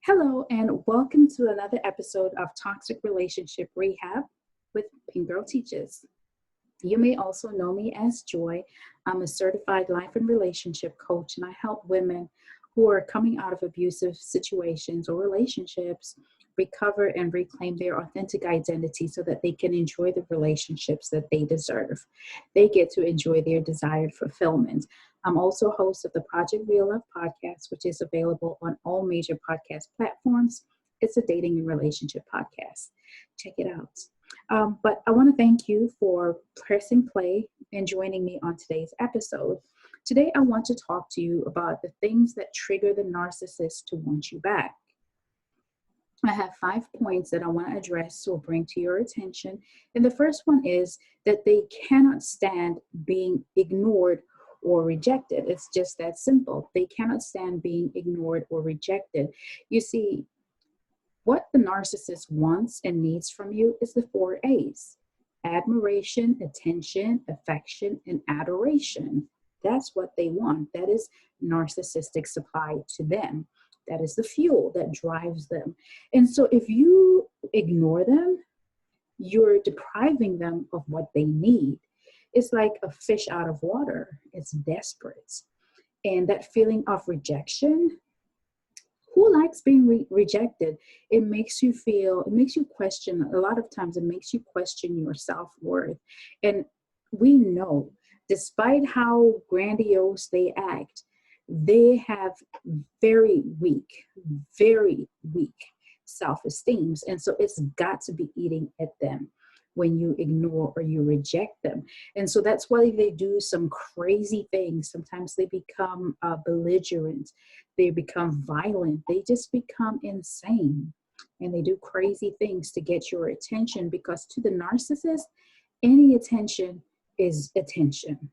Hello, and welcome to another episode of Toxic Relationship Rehab with Pink Girl Teaches. You may also know me as Joy. I'm a certified life and relationship coach, and I help women who are coming out of abusive situations or relationships recover and reclaim their authentic identity so that they can enjoy the relationships that they deserve. They get to enjoy their desired fulfillment. I'm also host of the Project Real Love podcast, which is available on all major podcast platforms. It's a dating and relationship podcast. Check it out. But I want to thank you for pressing play and joining me on today's episode. Today, I want to talk to you about the things that trigger the narcissist to want you back. I have 5 points that I want to address or bring to your attention. And the first one is that they cannot stand being ignored or rejected. It's just that simple. They cannot stand being ignored or rejected. You see, what the narcissist wants and needs from you is the 4 A's: admiration, attention, affection, and adoration. That's what they want. That is narcissistic supply to them. That is the fuel that drives them. And so if you ignore them, you're depriving them of what they need. It's like a fish out of water. It's desperate. And that feeling of rejection, who likes being rejected? It makes you question, a lot of times it makes you question your self-worth. And we know, despite how grandiose they act, they have very weak self-esteem. And so it's got to be eating at them when you ignore or you reject them. And so that's why they do some crazy things. Sometimes they become belligerent. They become violent. They just become insane. And they do crazy things to get your attention, because to the narcissist, any attention is attention.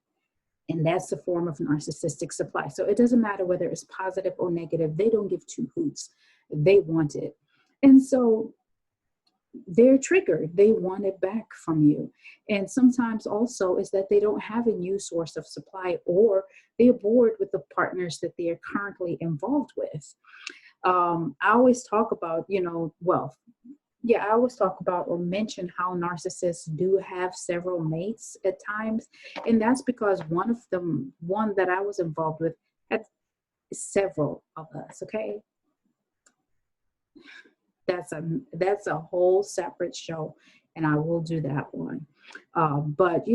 And that's the form of narcissistic supply. So it doesn't matter whether it's positive or negative. They don't give two hoots. They want it. And so they're triggered. They want it back from you. And sometimes also is that they don't have a new source of supply, or they're bored with the partners that they are currently involved with. I always talk about, I always talk about or mention how narcissists do have several mates at times. And that's because one that I was involved with, had several of us, okay? That's a whole separate show, and I will do that one. But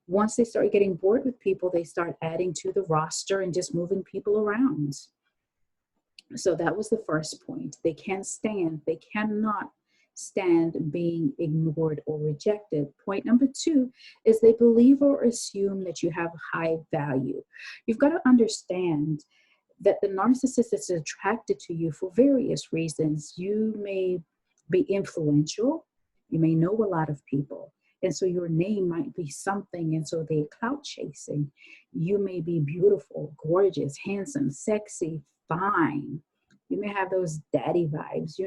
once they start getting bored with people, they start adding to the roster and just moving people around. So that was the first point. They cannot stand being ignored or rejected. Point number 2 is they believe or assume that you have high value. You've got to understand that the narcissist is attracted to you for various reasons. You may be influential. You may know a lot of people. And so your name might be something. And so they're clout chasing. You may be beautiful, gorgeous, handsome, sexy, fine. You may have those daddy vibes,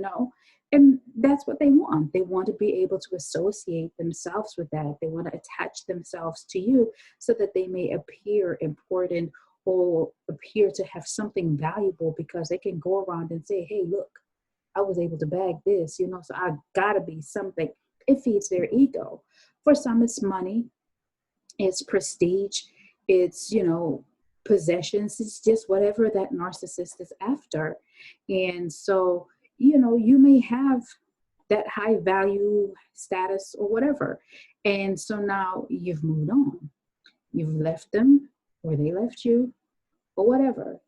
and that's what they want. They want to be able to associate themselves with that. They want to attach themselves to you so that they may appear important or appear to have something valuable, because they can go around and say, hey, look, I was able to bag this, so I gotta be something. It feeds their ego. For some, it's money, it's prestige, it's, possessions, it's just whatever that narcissist is after. And so, you may have that high value status or whatever. And so now you've moved on. You've left them, or they left you, or whatever.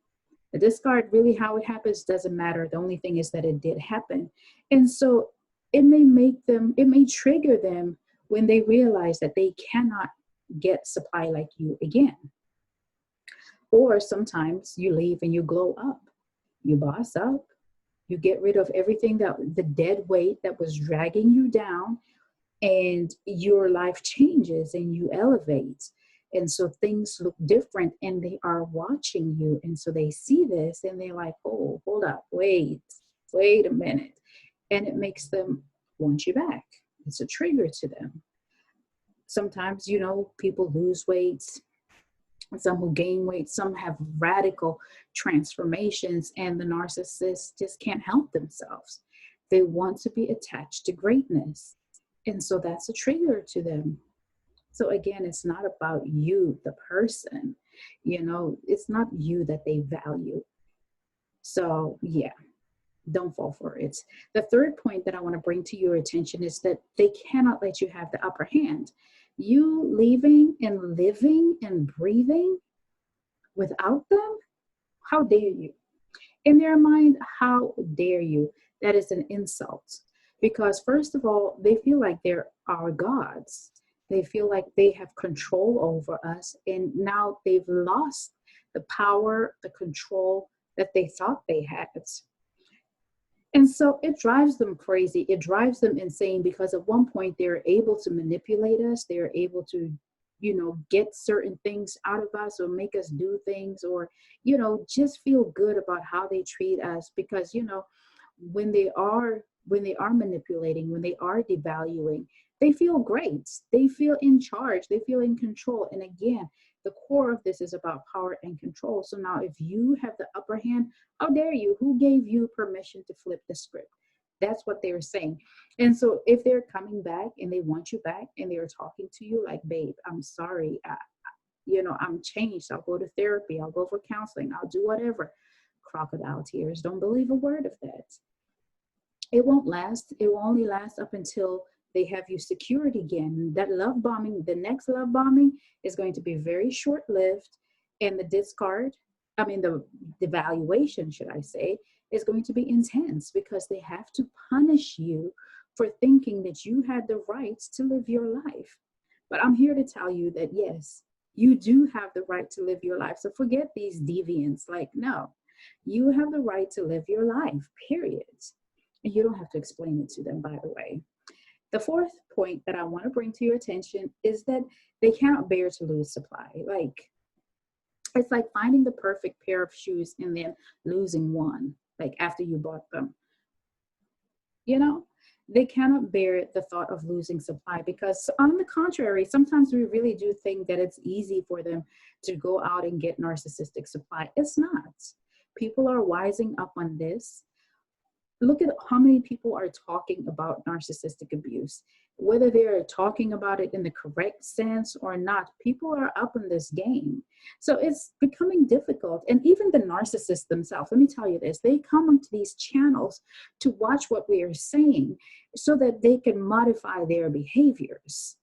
The discard, really how it happens doesn't matter. The only thing is that it did happen. And so it may trigger them when they realize that they cannot get supply like you again. Or sometimes you leave and you glow up. You boss up. You get rid of everything, the dead weight that was dragging you down, and your life changes and you elevate. And so things look different, and they are watching you. And so they see this and they're like, oh, hold up, wait a minute. And it makes them want you back. It's a trigger to them. Sometimes, people lose weight, some who gain weight, some have radical transformations, and the narcissists just can't help themselves. They want to be attached to greatness. And so that's a trigger to them. So again, it's not about you, the person, it's not you that they value. So yeah, don't fall for it. The third point that I want to bring to your attention is that they cannot let you have the upper hand. You leaving and living and breathing without them, how dare you? In their mind, how dare you? That is an insult. Because, first of all, they feel like they're our gods. They feel like they have control over us. And now they've lost the power, the control that they thought they had. And so it drives them crazy. It drives them insane because at one point they're able to manipulate us. They're able to, get certain things out of us or make us do things or, just feel good about how they treat us because, when they are manipulating, when they are devaluing, they feel great. They feel in charge. They feel in control. And again, the core of this is about power and control. So now if you have the upper hand, how dare you? Who gave you permission to flip the script? That's what they're saying. And so if they're coming back and they want you back and they're talking to you like, babe, I'm sorry. I'm changed. I'll go to therapy. I'll go for counseling. I'll do whatever. Crocodile tears. Don't believe a word of that. It won't last. It will only last up until they have you secured again. That love bombing, the next love bombing is going to be very short-lived. And the devaluation, should I say, is going to be intense because they have to punish you for thinking that you had the rights to live your life. But I'm here to tell you that, yes, you do have the right to live your life. So forget these deviants. Like, no, you have the right to live your life, period. And you don't have to explain it to them, by the way. The fourth point that I want to bring to your attention is that they cannot bear to lose supply. It's like finding the perfect pair of shoes and then losing one, like after you bought them. They cannot bear the thought of losing supply because, on the contrary, sometimes we really do think that it's easy for them to go out and get narcissistic supply. It's not. People are wising up on this. Look at how many people are talking about narcissistic abuse. Whether they're talking about it in the correct sense or not, people are up in this game. So it's becoming difficult. And even the narcissists themselves, let me tell you this, they come onto these channels to watch what we are saying so that they can modify their behaviors.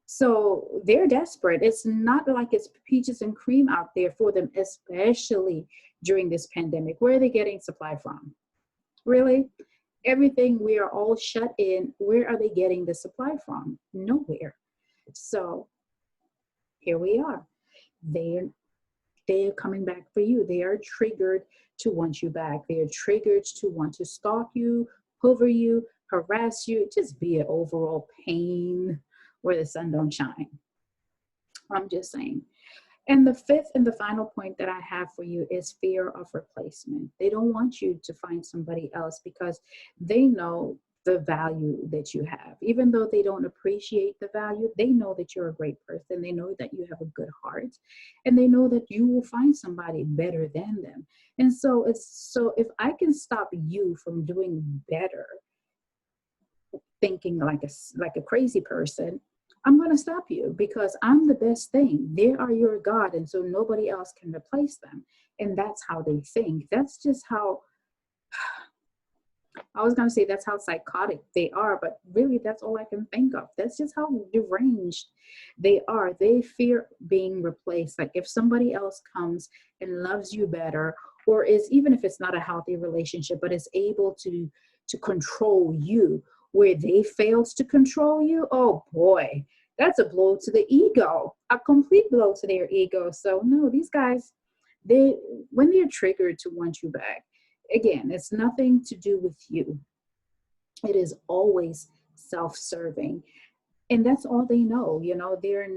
So they're desperate. It's not like it's peaches and cream out there for them, especially during this pandemic. Where are they getting supply from? Really? Everything, we are all shut in. Where are they getting the supply from? Nowhere. So here we are. They're coming back for you. They are triggered to want you back. They are triggered to want to stalk you, hover you, harass you, just be an overall pain where the sun don't shine. I'm just saying. And the fifth and the final point that I have for you is fear of replacement. They don't want you to find somebody else because they know the value that you have. Even though they don't appreciate the value, they know that you're a great person. They know that you have a good heart, and they know that you will find somebody better than them. And so if I can stop you from doing better, thinking like a crazy person, I'm going to stop you because I'm the best thing. They are your God, and so nobody else can replace them. And that's how they think. That's just how, I was going to say that's how psychotic they are, but really that's all I can think of. That's just how deranged they are. They fear being replaced. Like if somebody else comes and loves you better, or even if it's not a healthy relationship, but is able to control you, where they failed to control you, oh boy, that's a blow to the ego, a complete blow to their ego. So no, these guys, when they're triggered to want you back, again, it's nothing to do with you. It is always self-serving. And that's all they know. They're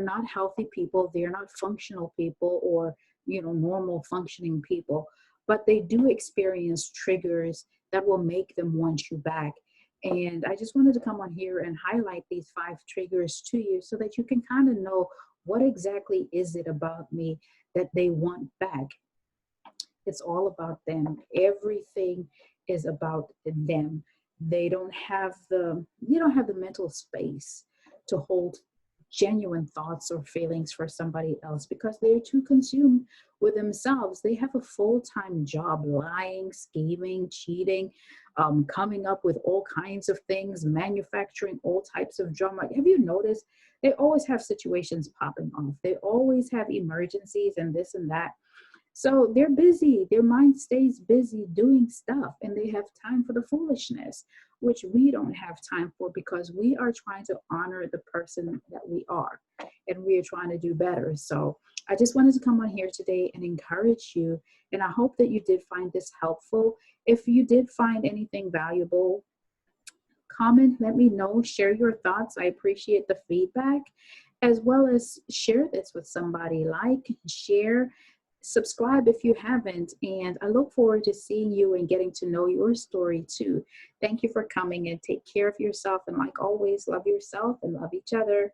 not healthy people. They're not functional people or, normal functioning people, but they do experience triggers that will make them want you back. And I just wanted to come on here and highlight these 5 triggers to you so that you can kind of know What exactly is it about me that they want back? It's all about them. Everything is about them. They don't have the mental space to hold genuine thoughts or feelings for somebody else because they're too consumed with themselves. They have a full-time job, lying, scheming, cheating, coming up with all kinds of things, manufacturing all types of drama. Have you noticed they always have situations popping off? They always have emergencies and this and that. So they're busy, their mind stays busy doing stuff, and they have time for the foolishness, which we don't have time for because we are trying to honor the person that we are and we are trying to do better. So I just wanted to come on here today and encourage you. And I hope that you did find this helpful. If you did find anything valuable, comment, let me know, share your thoughts. I appreciate the feedback, as well as share this with somebody. Like, share, subscribe if you haven't. And I look forward to seeing you and getting to know your story too. Thank you for coming, and take care of yourself. And like always, love yourself and love each other.